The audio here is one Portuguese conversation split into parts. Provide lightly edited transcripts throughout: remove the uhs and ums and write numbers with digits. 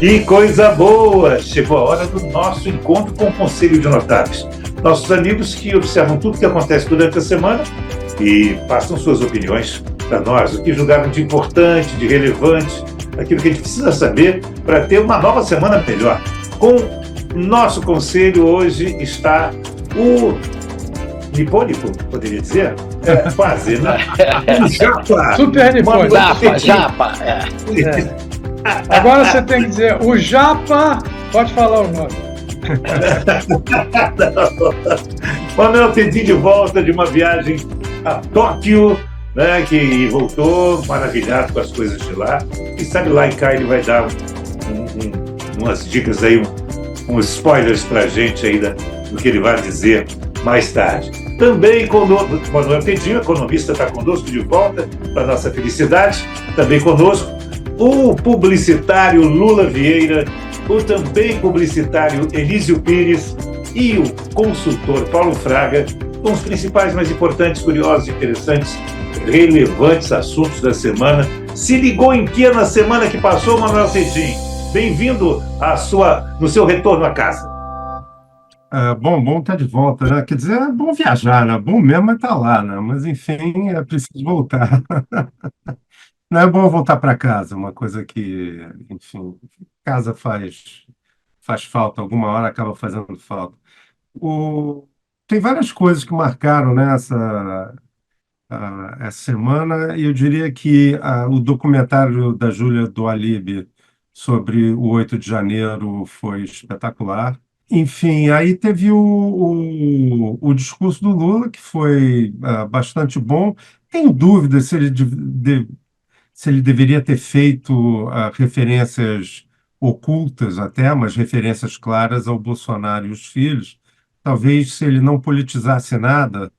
Que coisa boa! Chegou a hora do nosso encontro com o Conselho de Notáveis. Nossos amigos que observam tudo que acontece durante a semana e passam suas opiniões para nós, o que julgaram de importante, de relevante, aquilo que a gente precisa saber para ter uma nova semana melhor. Com nosso conselho hoje está o nipônico, poderia dizer? Quase, né? O Japa! Super nipônico. Japa. Agora você tem que dizer, o Japa, pode falar o nome. Manuel Tedinho de volta de uma viagem a Tóquio, né, que voltou maravilhado com as coisas de lá. E sabe, lá em cá ele vai dar umas dicas aí, uns spoilers pra gente aí do que ele vai dizer mais tarde. Também conosco, Manuel Tedinho, economista, está conosco de volta, para nossa felicidade. Também conosco o publicitário Lula Vieira, o também publicitário Elísio Pires e o consultor Paulo Fraga, com os principais, mais importantes, curiosos, interessantes, relevantes assuntos da semana. Se ligou em que na semana que passou, Manuel Tedinho? Bem-vindo no seu retorno à casa. Bom estar de volta, né? Quer dizer, é bom viajar, né? Bom mesmo é estar lá, né? Mas, enfim, é preciso voltar. Não é bom voltar para casa, uma coisa que, enfim, casa faz falta, alguma hora acaba fazendo falta. Tem várias coisas que marcaram, né, essa semana, e eu diria que o documentário da Júlia do Alibe sobre o 8 de janeiro foi espetacular. Enfim, aí teve o discurso do Lula, que foi bastante bom. Tenho dúvidas se ele deveria ter feito referências ocultas até, mas referências claras ao Bolsonaro e os filhos. Talvez se ele não politizasse nada.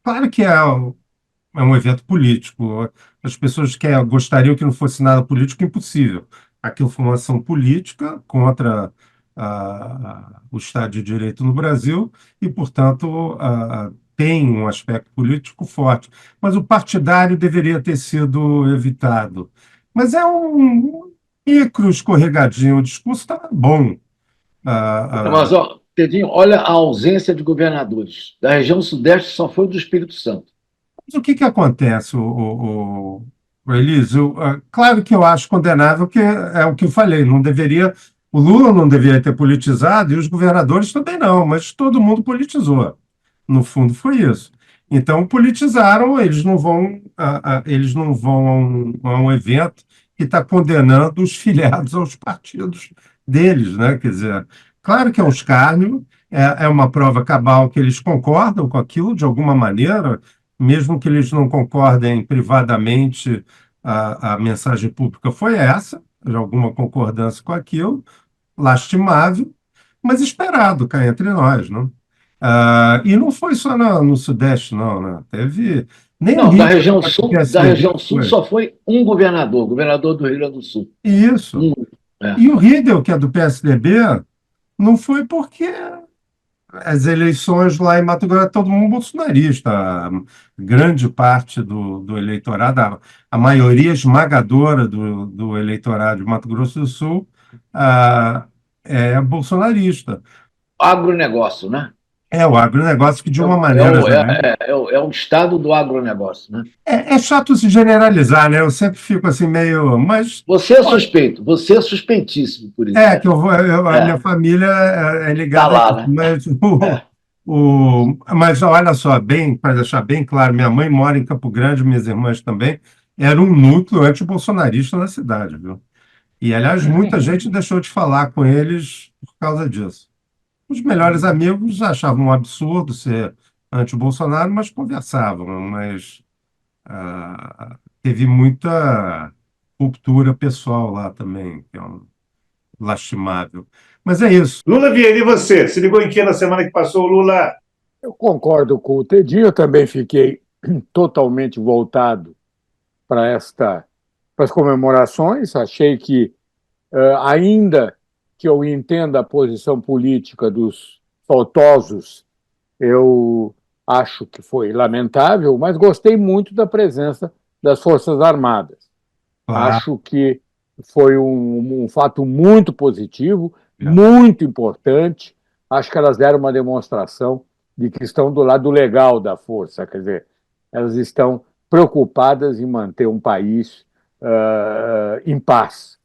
Claro que é um evento político. As pessoas gostariam que não fosse nada político, impossível. Aquilo foi uma ação política contra o Estado de Direito no Brasil e, portanto, tem um aspecto político forte. Mas o partidário deveria ter sido evitado. Mas é um micro escorregadinho. O discurso estava bom. Mas, Tedinho, olha a ausência de governadores. Da região sudeste só foi do Espírito Santo. Mas o que acontece, Elísio? Claro que eu acho condenável, que é o que eu falei, não deveria, o Lula não deveria ter politizado e os governadores também não, mas todo mundo politizou. No fundo foi isso. Então politizaram, eles não vão a um evento que está condenando os filiados aos partidos deles, né? Quer dizer, claro que é um escárnio, é uma prova cabal que eles concordam com aquilo de alguma maneira, mesmo que eles não concordem privadamente, a mensagem pública foi essa, de alguma concordância com aquilo, lastimável, mas esperado cá entre nós, não? E não foi só no Sudeste, não, né? Teve nem o Não, Rio, da região sul, foi. só foi um governador, o governador do Rio Grande do Sul. Isso. E o Riedel, que é do PSDB, não foi porque as eleições lá em Mato Grosso, todo mundo bolsonarista, grande parte do eleitorado, a maioria esmagadora do eleitorado de Mato Grosso do Sul é bolsonarista. Agronegócio, né? É o agronegócio que, de uma maneira geral... É o estado do agronegócio, né? É chato se generalizar, né? Eu sempre fico assim meio... Mas, você é suspeito, você é suspeitíssimo por isso. que a minha família é ligada Tá lá, a isso, né? mas olha só, para deixar bem claro, minha mãe mora em Campo Grande, minhas irmãs também, era um núcleo antibolsonarista na cidade, viu? E, aliás, muita gente deixou de falar com eles por causa disso. Os melhores amigos achavam um absurdo ser anti-Bolsonaro, mas conversavam, mas teve muita ruptura pessoal lá também, que é lastimável. Mas é isso. Lula Vieira, e você? Se ligou em que na semana que passou, Lula? Eu concordo com o Tedinho, eu também fiquei totalmente voltado para as comemorações. Achei que, ainda que eu entenda a posição política dos faltosos, eu acho que foi lamentável, mas gostei muito da presença das Forças Armadas. Claro. Acho que foi um fato muito positivo, muito importante. Acho que elas deram uma demonstração de que estão do lado legal da força, quer dizer, elas estão preocupadas em manter um país em paz.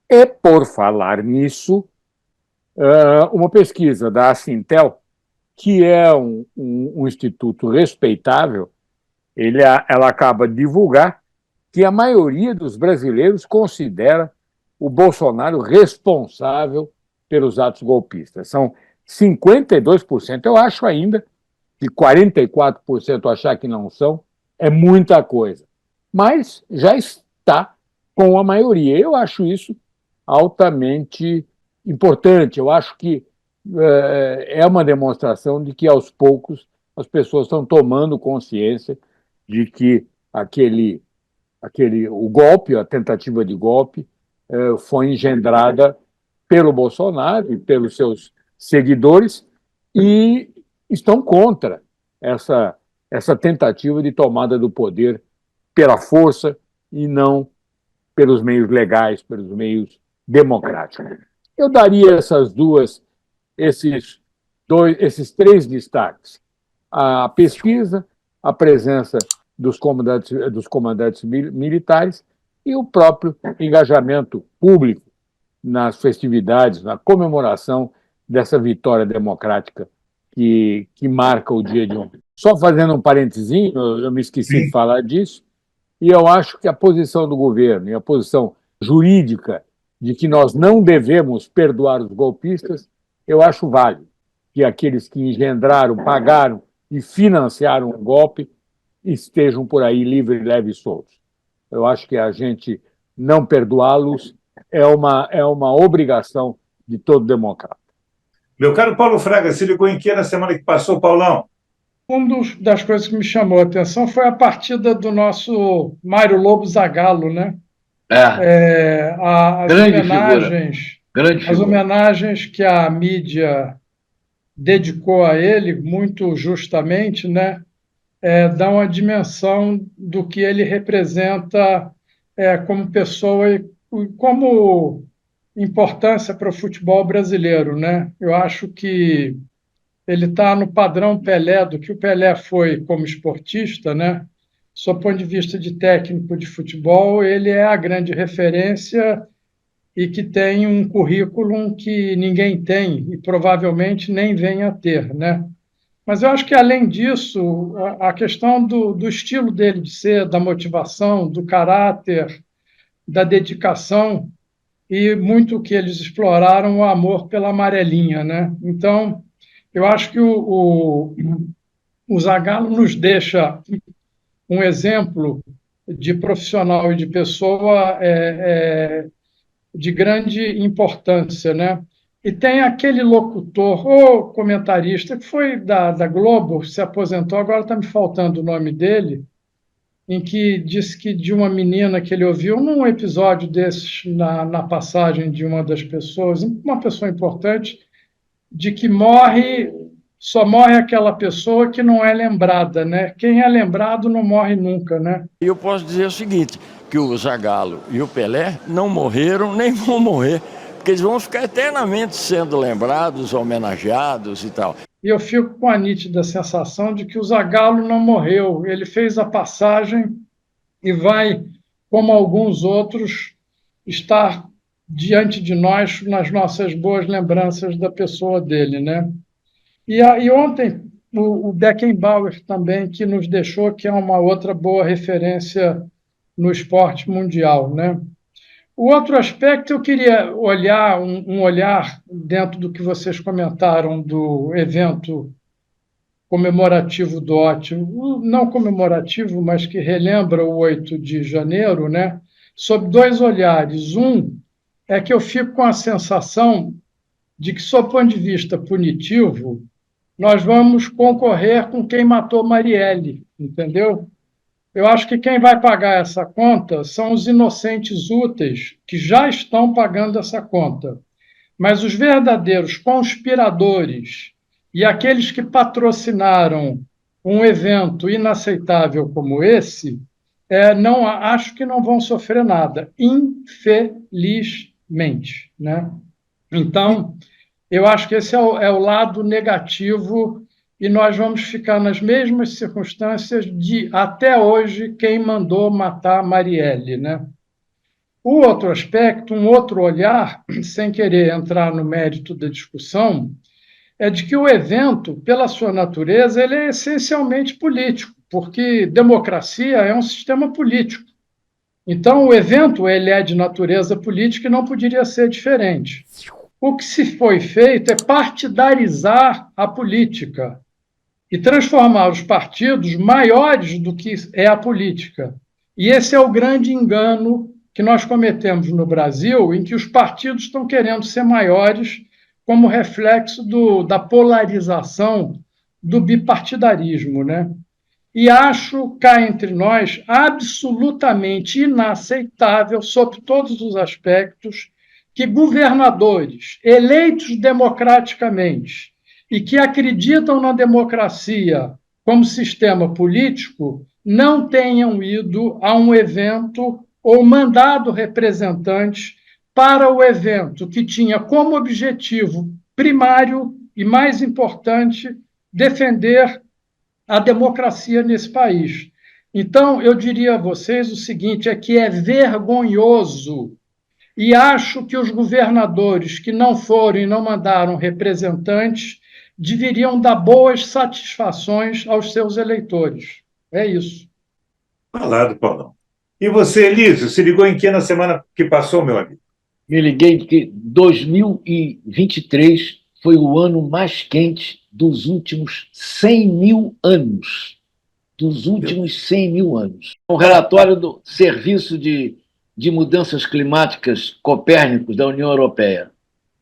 E, por falar nisso, uma pesquisa da Acintel, que é um instituto respeitável, ela acaba de divulgar que a maioria dos brasileiros considera o Bolsonaro responsável pelos atos golpistas. São 52%. Eu acho ainda que 44% achar que não são é muita coisa. Mas já está com a maioria. Eu acho isso altamente importante. Eu acho que é uma demonstração de que, aos poucos, as pessoas estão tomando consciência de que o golpe, a tentativa de golpe, foi engendrada pelo Bolsonaro e pelos seus seguidores e estão contra essa tentativa de tomada do poder pela força e não pelos meios legais, pelos meios democráticos. Eu daria esses três destaques: a pesquisa, a presença dos comandantes militares e o próprio engajamento público nas festividades, na comemoração dessa vitória democrática que marca o dia de ontem. Só fazendo um parentezinho, eu me esqueci de falar disso, e eu acho que a posição do governo e a posição jurídica de que nós não devemos perdoar os golpistas, eu acho válido. Que aqueles que engendraram, pagaram e financiaram o golpe estejam por aí livres, leves e soltos. Eu acho que a gente não perdoá-los é uma obrigação de todo democrata. Meu caro Paulo Fraga, se ligou em que na semana que passou, Paulão? Uma das coisas que me chamou a atenção foi a partida do nosso Mário Lobo Zagallo, né? As homenagens que a mídia dedicou a ele, muito justamente, né? Dão a dimensão do que ele representa como pessoa e como importância para o futebol brasileiro, né? Eu acho que ele está no padrão Pelé, do que o Pelé foi como esportista, né? Sob ponto de vista de técnico de futebol, ele é a grande referência e que tem um currículo que ninguém tem e provavelmente nem venha a ter, né? Mas eu acho que, além disso, a questão do estilo dele de ser, da motivação, do caráter, da dedicação e muito que eles exploraram o amor pela amarelinha, né? Então, eu acho que o Zagallo nos deixa um exemplo de profissional e de pessoa de grande importância, né? E tem aquele locutor ou comentarista que foi da Globo, se aposentou, agora está me faltando o nome dele, em que disse que de uma menina que ele ouviu num episódio desses, na passagem de uma das pessoas, uma pessoa importante, de que só morre aquela pessoa que não é lembrada, né? Quem é lembrado não morre nunca, né? Eu posso dizer o seguinte, que o Zagallo e o Pelé não morreram nem vão morrer, porque eles vão ficar eternamente sendo lembrados, homenageados e tal. E eu fico com a nítida sensação de que o Zagallo não morreu. Ele fez a passagem e vai, como alguns outros, estar diante de nós nas nossas boas lembranças da pessoa dele, né? E ontem o Beckenbauer também, que nos deixou, que é uma outra boa referência no esporte mundial, né? O outro aspecto, eu queria olhar um olhar dentro do que vocês comentaram do evento comemorativo do ótimo, não comemorativo, mas que relembra o 8 de janeiro, né? Sob dois olhares. Um é que eu fico com a sensação de que, sob ponto de vista punitivo, nós vamos concorrer com quem matou Marielle, entendeu? Eu acho que quem vai pagar essa conta são os inocentes úteis, que já estão pagando essa conta. Mas os verdadeiros conspiradores e aqueles que patrocinaram um evento inaceitável como esse, não acho que não vão sofrer nada, infelizmente, né? Então, eu acho que esse é o lado negativo e nós vamos ficar nas mesmas circunstâncias de, até hoje, quem mandou matar Marielle, né? O outro aspecto, um outro olhar, sem querer entrar no mérito da discussão, é de que o evento, pela sua natureza, ele é essencialmente político, porque democracia é um sistema político. Então, o evento ele é de natureza política e não poderia ser diferente. O que se foi feito é partidarizar a política e transformar os partidos maiores do que é a política. E esse é o grande engano que nós cometemos no Brasil, em que os partidos estão querendo ser maiores como reflexo da polarização do bipartidarismo, né? E acho, cá entre nós, absolutamente inaceitável, sob todos os aspectos, que governadores eleitos democraticamente e que acreditam na democracia como sistema político não tenham ido a um evento ou mandado representantes para o evento que tinha como objetivo primário e mais importante defender a democracia nesse país. Então, eu diria a vocês o seguinte, é que é vergonhoso e acho que os governadores que não foram e não mandaram representantes deveriam dar boas satisfações aos seus eleitores. É isso. Falado, Paulão. E você, Elísio, se ligou em que na semana que passou, meu amigo? Me liguei que 2023 foi o ano mais quente dos últimos 100 mil anos. Dos últimos 100 mil anos. O relatório do Serviço de Mudanças Climáticas Copérnicos da União Europeia,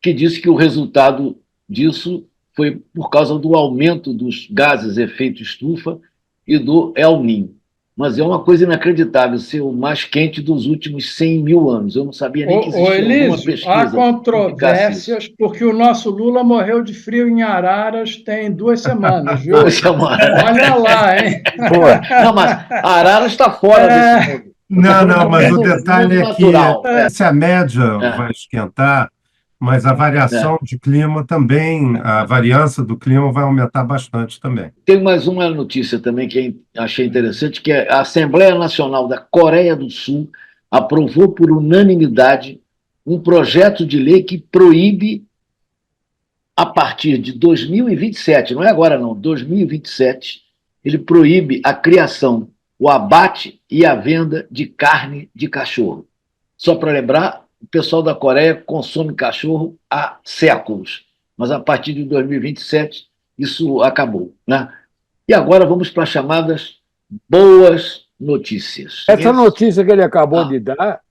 que disse que o resultado disso foi por causa do aumento dos gases efeito estufa e do El Niño. Mas é uma coisa inacreditável ser o mais quente dos últimos 100 mil anos. Eu não sabia nem que existia alguma pesquisa. Há controvérsias, porque o nosso Lula morreu de frio em Araras tem 2 semanas, viu? 2 semanas. Olha lá, hein? Não, mas Araras está fora desse mundo. Não, mas o detalhe é que se a média vai esquentar, mas a variação de clima também, a variância do clima vai aumentar bastante também. Tem mais uma notícia também que achei interessante, que a Assembleia Nacional da Coreia do Sul aprovou por unanimidade um projeto de lei que proíbe, a partir de 2027, não é agora não, 2027, ele proíbe a criação, o abate e a venda de carne de cachorro. Só para lembrar, o pessoal da Coreia consome cachorro há séculos, mas a partir de 2027 isso acabou, né? E agora vamos para as chamadas boas notícias. Essa notícia que ele acabou de dar,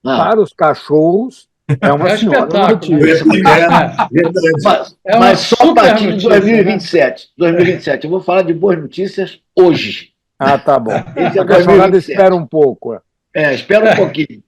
para os cachorros, é uma senhora notícia. Mas só a partir de 2027. 2027. Eu vou falar de boas notícias hoje. Ah, tá bom. Esse é a cachorrada espera um pouco. Espera um pouquinho.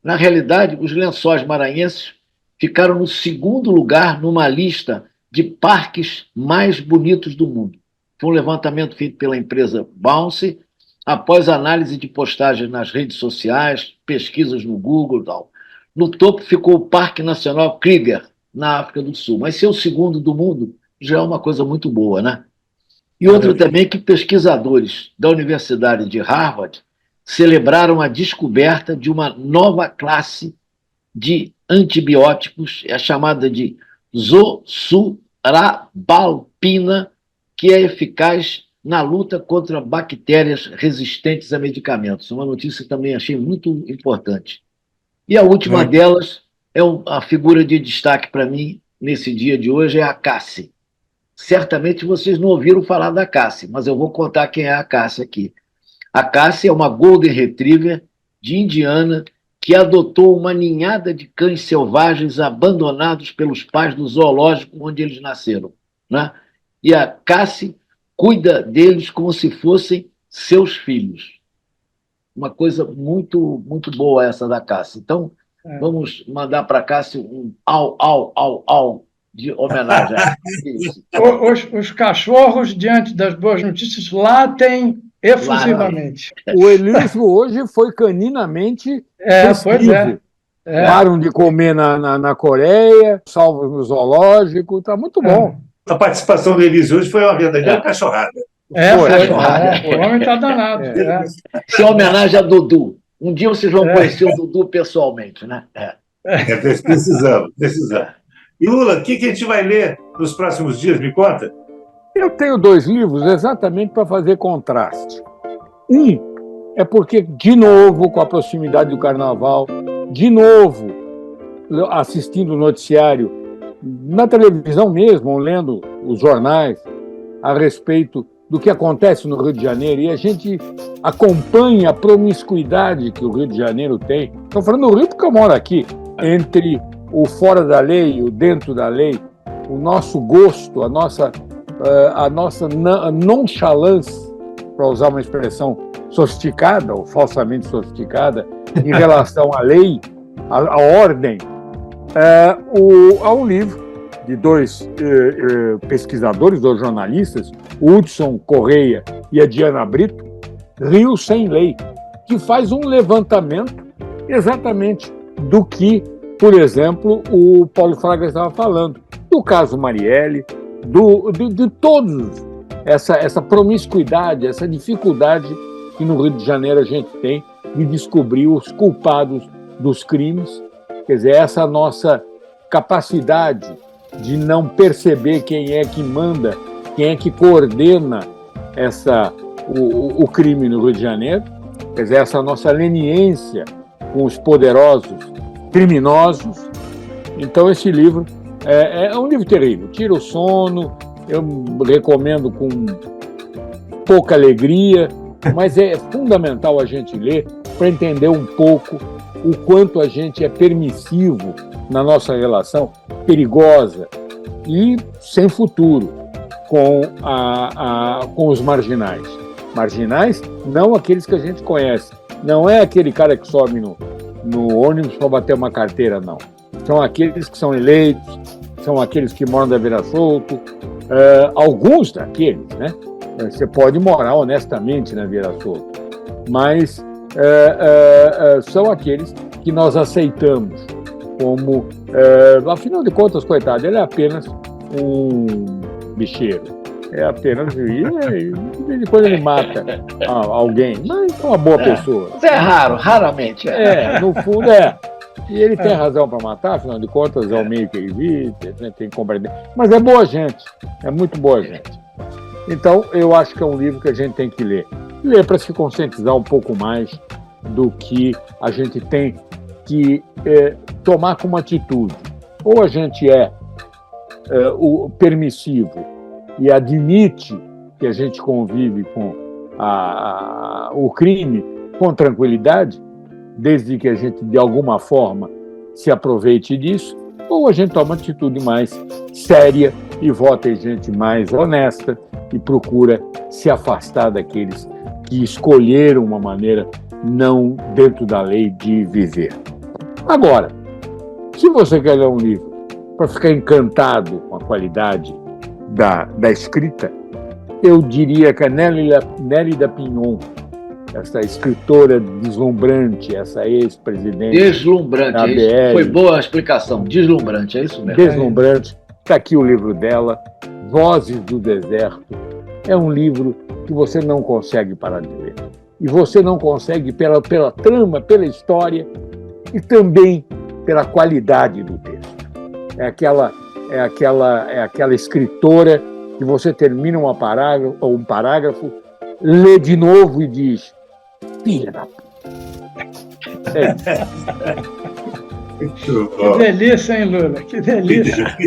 Na realidade, os Lençóis Maranhenses ficaram no 2º lugar numa lista de parques mais bonitos do mundo. Foi um levantamento feito pela empresa Bounce, após análise de postagens nas redes sociais, pesquisas no Google e tal. No topo ficou o Parque Nacional Kruger, na África do Sul. Mas ser o 2º do mundo já é uma coisa muito boa, né? E outra também que pesquisadores da Universidade de Harvard celebraram a descoberta de uma nova classe de antibióticos, é chamada de zoçurabalpina, que é eficaz na luta contra bactérias resistentes a medicamentos. Uma notícia que também achei muito importante. E a última delas é a figura de destaque para mim nesse dia de hoje, é a Cassie. Certamente vocês não ouviram falar da Cassie, mas eu vou contar quem é a Cassie aqui. A Cassie é uma Golden Retriever de Indiana que adotou uma ninhada de cães selvagens abandonados pelos pais do zoológico onde eles nasceram, né? E a Cassie cuida deles como se fossem seus filhos. Uma coisa muito, muito boa essa da Cassie. Então, vamos mandar para a Cassie um au de homenagem. Os cachorros, diante das boas notícias, latem efusivamente. O elitismo hoje foi caninamente Pois festivo. Param de comer na Coreia, salvos no zoológico, está muito bom. A participação do Elise hoje foi uma verdadeira cachorrada. O homem está danado. Isso é homenagem a Dudu. Um dia vocês vão conhecer o Dudu pessoalmente, né? Precisamos. E Lula, o que a gente vai ler nos próximos dias? Me conta. Eu tenho 2 livros exatamente para fazer contraste. Um é porque, de novo, com a proximidade do Carnaval, de novo, assistindo o noticiário, na televisão mesmo, ou lendo os jornais, a respeito do que acontece no Rio de Janeiro, e a gente acompanha a promiscuidade que o Rio de Janeiro tem. Estou falando do Rio porque eu moro aqui, entre o fora da lei e o dentro da lei, o nosso gosto, a nossa nonchalance, para usar uma expressão sofisticada ou falsamente sofisticada, em relação à lei, à ordem. Há um livro de 2 pesquisadores, 2 jornalistas, o Hudson Correia e a Diana Brito, Rio Sem Lei, que faz um levantamento exatamente do que, por exemplo, o Paulo Fraga estava falando, do caso Marielle, de todos, essa promiscuidade, essa dificuldade que no Rio de Janeiro a gente tem de descobrir os culpados dos crimes. Quer dizer, essa nossa capacidade de não perceber quem é que manda, quem é que coordena o crime no Rio de Janeiro, quer dizer, essa nossa leniência com os poderosos criminosos. Então, esse livro é um livro terrível, tira o sono, eu recomendo com pouca alegria, mas é fundamental a gente ler para entender um pouco o quanto a gente é permissivo na nossa relação, perigosa e sem futuro com os marginais. Marginais, não aqueles que a gente conhece. Não é aquele cara que sobe no ônibus para bater uma carteira, não. São aqueles que são eleitos, são aqueles que moram da beira solto, alguns daqueles, né? Você pode morar honestamente na Vieira Solto, mas são aqueles que nós aceitamos como, afinal de contas, coitado, ele é apenas um bicheiro. É apenas, de vez em quando ele mata alguém, mas é uma boa pessoa. Mas é raro, raramente. No fundo é. E ele tem razão para matar, afinal de contas, é o meio que ele vive, tem que compreender. Mas é boa gente, é muito boa gente. Então, eu acho que é um livro que a gente tem que ler. Ler para se conscientizar um pouco mais do que a gente tem que tomar como atitude. Ou a gente é o permissivo e admite que a gente convive com o crime com tranquilidade, desde que a gente, de alguma forma, se aproveite disso, ou a gente toma uma atitude mais séria e vota em gente mais honesta e procura se afastar daqueles que escolheram uma maneira não dentro da lei de viver. Agora, se você quer ler um livro para ficar encantado com a qualidade da escrita, eu diria que a Nélida Pinhon, essa escritora deslumbrante, essa ex-presidente Deslumbrante, da é isso. BL. Foi boa a explicação. Deslumbrante, é isso mesmo. Deslumbrante. Está aqui o livro dela, Vozes do Deserto. É um livro que você não consegue parar de ler. E você não consegue pela trama, pela história e também pela qualidade do texto. É aquela escritora que você termina um parágrafo, lê de novo e diz: filha da puta. Que delícia, hein, Lula? Que delícia.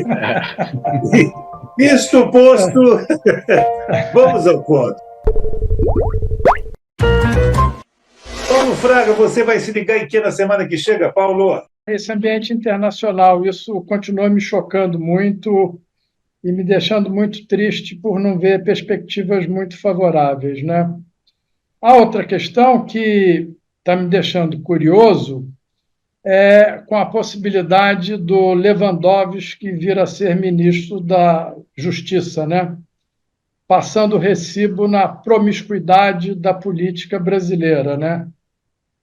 Isto posto, vamos ao ponto. Paulo Fraga, você vai se ligar em que na semana que chega, Paulo? Esse ambiente internacional, isso continua me chocando muito e me deixando muito triste por não ver perspectivas muito favoráveis, né? A outra questão que está me deixando curioso é com a possibilidade do Lewandowski vir a ser ministro da Justiça, né? passando o recibo na promiscuidade da política brasileira, né?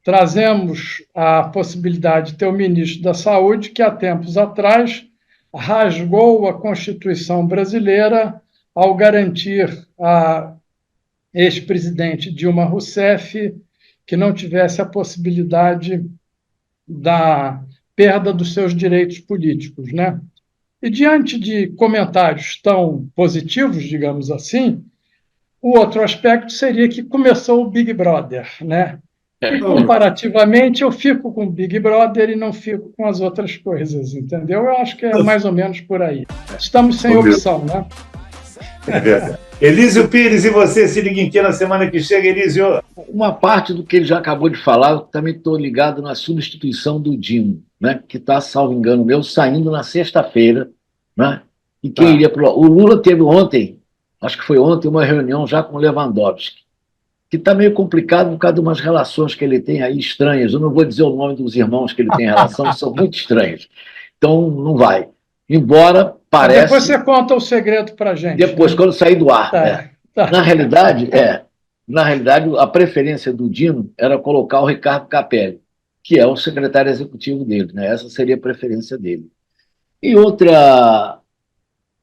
Trazemos a possibilidade de ter o ministro da Saúde que, há tempos atrás, rasgou a Constituição brasileira ao garantir à ex-presidente Dilma Rousseff que não tivesse a possibilidade da perda dos seus direitos políticos, né? E diante de comentários tão positivos, digamos assim, o outro aspecto seria que começou o Big Brother, né? E comparativamente eu fico com o Big Brother e não fico com as outras coisas, entendeu? Eu acho que é mais ou menos por aí. Estamos sem opção, né? É verdade. Elísio Pires, e você, se liga em que na semana que chega, Elísio? Uma parte do que ele já acabou de falar, eu também estou ligado na substituição do Dino, né, que está, salvo engano meu, saindo na sexta-feira. Né, e quem iria para o Lula teve ontem, acho que foi ontem, uma reunião já com o Lewandowski, que está meio complicado por causa de umas relações que ele tem aí estranhas. Eu não vou dizer o nome dos irmãos que ele tem relação, são muito estranhos. Então, não vai. Embora parece... Depois você conta o segredo para a gente. Depois, né? quando sair do ar. Tá. Na realidade, a preferência do Dino era colocar o Ricardo Capelli, que é o secretário executivo dele. Né? Essa seria a preferência dele. E outra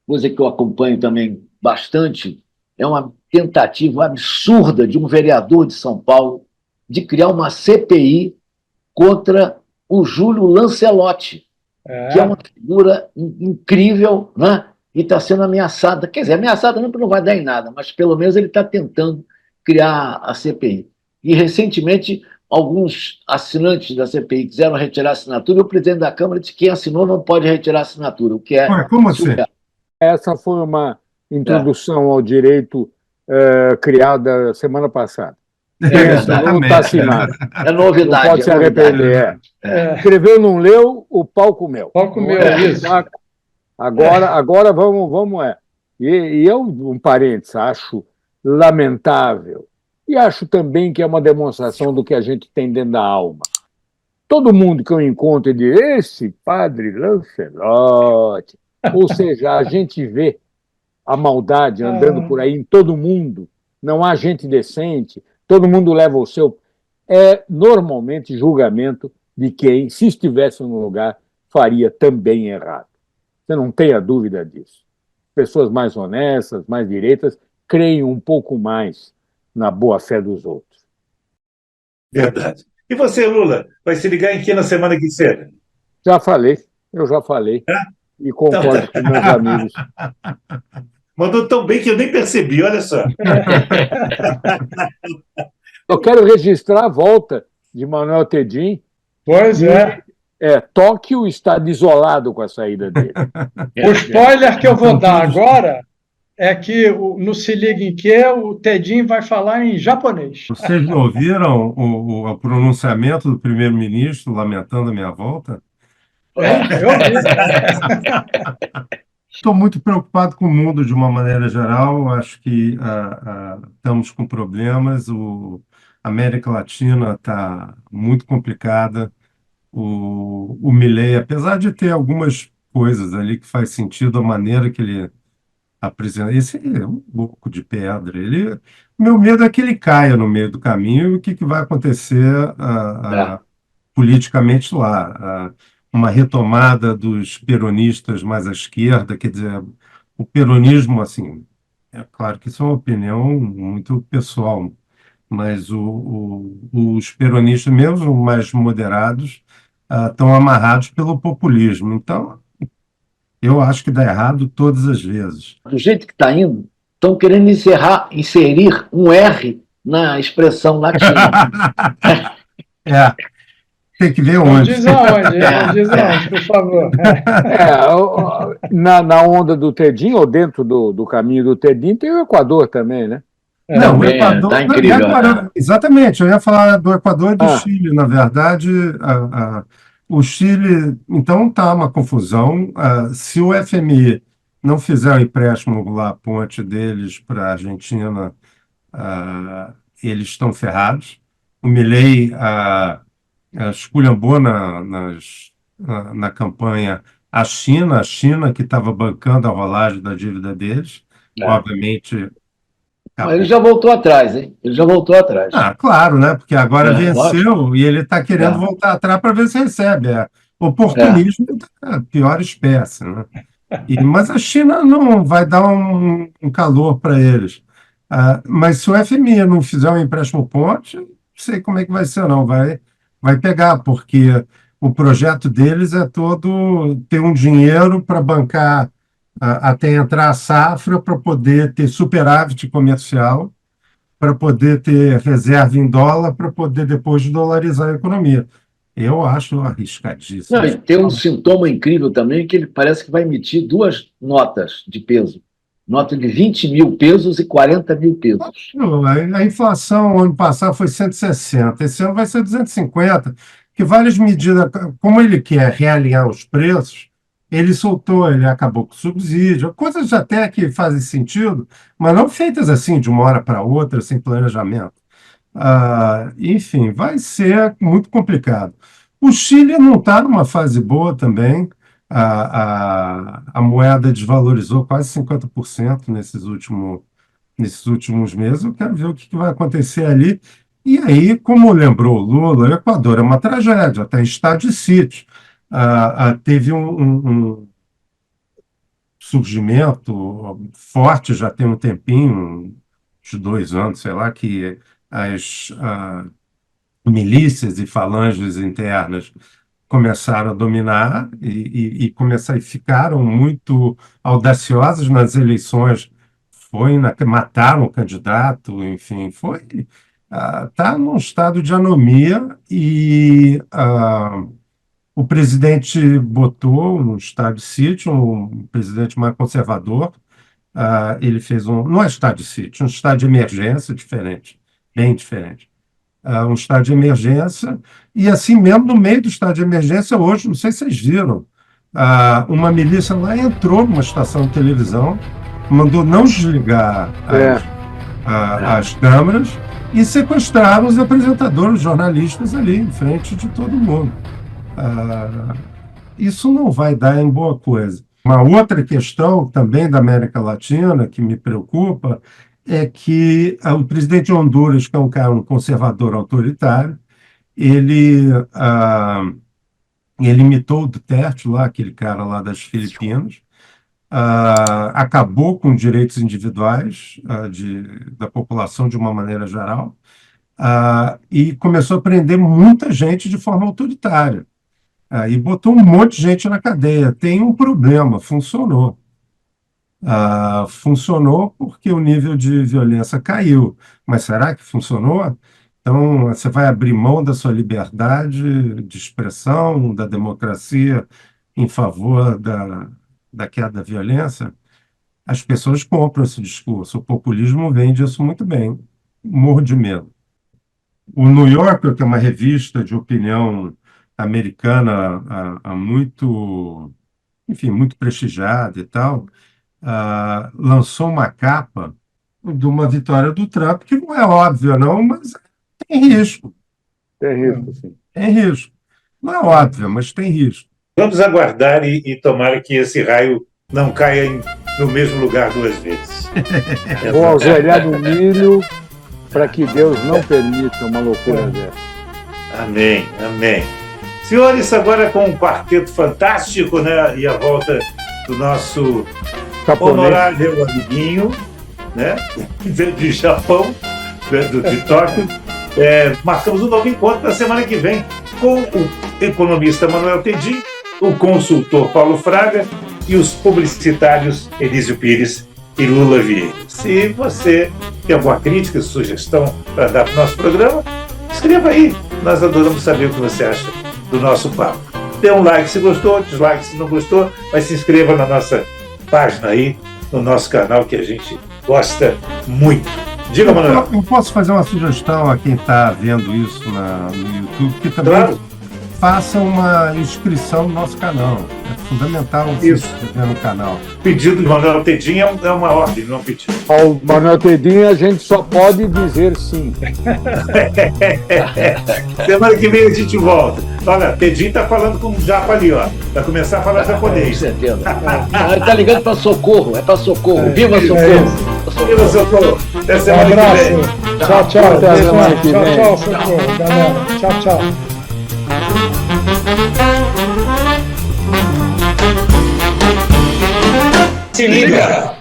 coisa que eu acompanho também bastante é uma tentativa absurda de um vereador de São Paulo de criar uma CPI contra o Júlio Lancelotti, que é uma figura incrível, né? E está sendo ameaçada. Quer dizer, ameaçada não vai dar em nada, mas pelo menos ele está tentando criar a CPI. E, recentemente, alguns assinantes da CPI quiseram retirar a assinatura e o presidente da Câmara disse que quem assinou não pode retirar a assinatura, o que é... Como assim? Essa foi uma introdução ao direito criada semana passada. Não está assinado. É novidade. Não pode se arrepender. Escreveu, não leu, o pau comeu. Pau comeu, isso. Agora vamos. E eu, um parênteses, acho lamentável. E acho também que é uma demonstração do que a gente tem dentro da alma. Todo mundo que eu encontro diz, esse padre Lancelotti. Ou seja, a gente vê a maldade andando por aí em todo mundo. Não há gente decente, todo mundo leva o seu. É normalmente julgamento de quem, se estivesse no lugar, faria também errado. Você não tenha dúvida disso. Pessoas mais honestas, mais direitas, creem um pouco mais na boa-fé dos outros. Verdade. E você, Lula, vai se ligar em que na semana que chega? Eu já falei. E concordo com meus amigos. Mandou tão bem que eu nem percebi, olha só. Eu quero registrar a volta de Manuel Tedin. Pois é. Tóquio está desolado com a saída dele. O spoiler que eu vou dar agora é que no Se Liga em Que o Tedin vai falar em japonês. Vocês ouviram o pronunciamento do primeiro-ministro lamentando a minha volta? Eu vi. Estou muito preocupado com o mundo de uma maneira geral. Acho que estamos com problemas. A América Latina está muito complicada. O Milei, apesar de ter algumas coisas ali que faz sentido, a maneira que ele apresenta. Esse é um louco de pedra. Meu medo é que ele caia no meio do caminho e o que vai acontecer politicamente lá. Uma retomada dos peronistas mais à esquerda, quer dizer, o peronismo, assim, é claro que isso é uma opinião muito pessoal, mas os peronistas, mesmo mais moderados, estão amarrados pelo populismo. Então, eu acho que dá errado todas as vezes. Do jeito que está indo, estão querendo inserir um R na expressão latina. Tem que ver onde. Diz aonde, por favor. Na onda do Tedin, ou dentro do caminho do Tedin, tem o Equador também, né? Não, o Equador. Tá incrível, exatamente, eu ia falar do Equador e do Chile. Na verdade, o Chile, então, está uma confusão. Se o FMI não fizer o empréstimo lá, a ponte deles para a Argentina, eles estão ferrados. O Milei esculhambou na campanha a China que estava bancando a rolagem da dívida deles. Obviamente, Mas ele já voltou atrás, hein? Ele já voltou atrás. Ah, claro, né? Porque agora venceu lógico. e ele está querendo voltar atrás para ver se recebe. Oportunismo da pior espécie, né? Mas a China não vai dar um calor para eles. Mas se o FMI não fizer um empréstimo ponte, não sei como é que vai ser, não. Vai pegar, porque o projeto deles é todo ter um dinheiro para bancar até entrar a safra, para poder ter superávit comercial, para poder ter reserva em dólar, para poder depois dolarizar a economia. Eu acho arriscadíssimo. Não, e tem um sintoma incrível também, que ele parece que vai emitir 2 notas de peso. Nota de 20 mil pesos e 40 mil pesos. A inflação ano passado foi 160, esse ano vai ser 250, que várias medidas, como ele quer realinhar os preços, ele acabou com o subsídio, coisas até que fazem sentido, mas não feitas assim de uma hora para outra, sem planejamento. Enfim, vai ser muito complicado. O Chile não está numa fase boa também. A moeda desvalorizou quase 50% nesses últimos meses. Eu quero ver o que vai acontecer ali. E aí, como lembrou o Lula, o Equador é uma tragédia, está em estado de sítio. Teve um surgimento forte, já tem um tempinho, uns 2 anos, sei lá, que as milícias e falanges internas começaram a dominar e ficaram muito audaciosas nas eleições. Mataram o candidato, enfim, está num estado de anomia e o presidente botou um estado de sítio, um presidente mais conservador. Ele fez não é estado de sítio, um estado de emergência diferente, bem diferente. Um estado de emergência, e assim mesmo no meio do estado de emergência, hoje, não sei se vocês viram, uma milícia lá entrou numa estação de televisão, mandou não desligar as câmeras e sequestraram os apresentadores, os jornalistas ali, em frente de todo mundo. Isso não vai dar em boa coisa. Uma outra questão também da América Latina que me preocupa é que o presidente de Honduras, que é um conservador autoritário, ele imitou o Duterte, lá, aquele cara lá das Filipinas, acabou com direitos individuais da população de uma maneira geral, e começou a prender muita gente de forma autoritária. E botou um monte de gente na cadeia. Tem um problema, funcionou. Funcionou porque o nível de violência caiu. Mas será que funcionou? Então, você vai abrir mão da sua liberdade de expressão, da democracia, em favor da queda da violência? As pessoas compram esse discurso. O populismo vende isso muito bem. Morro de medo. O New Yorker, que é uma revista de opinião americana muito prestigiada e tal, lançou uma capa de uma vitória do Trump, que não é óbvia, não, mas tem risco. Tem risco, sim. Tem risco. Não é óbvio, mas tem risco. Vamos aguardar e tomara que esse raio não caia no mesmo lugar 2 vezes. Vou ajoelhar no milho para que Deus não permita uma loucura dessa. Amém, amém. Senhores, agora com um quarteto fantástico, né? E a volta do nosso honorável amiguinho, né? De Japão, de Tóquio. Marcamos um novo encontro na semana que vem com o economista Manuel Tedin, o consultor Paulo Fraga e os publicitários Elísio Pires e Lula Vieira. Se você tem alguma crítica, sugestão para dar para o nosso programa, escreva aí. Nós adoramos saber o que você acha do nosso papo. Dê um like se gostou, dislike se não gostou, mas se inscreva na nossa página aí, no nosso canal, que a gente gosta muito. Diga, Manuel. Eu posso fazer uma sugestão a quem está vendo isso no YouTube, que também faça uma inscrição no nosso canal. É fundamental você Isso. se inscrever no canal. Pedido do Manuel Tedinho é uma ordem, não é um pedido. Ao Manuel Tedinho a gente só pode dizer sim. Semana que vem a gente volta. Olha, Tedinho tá falando com o Japa ali, ó. Vai começar a falar Com japonês. certeza. Ele tá ligando para Socorro, é para Socorro. Viva isso. Socorro! Viva, Socorro. Até Um semana que abraço. vem. Tchau, tchau. Até a semana que Tchau, vem. tchau, Socorro, galera. Tchau, tchau. Se liga!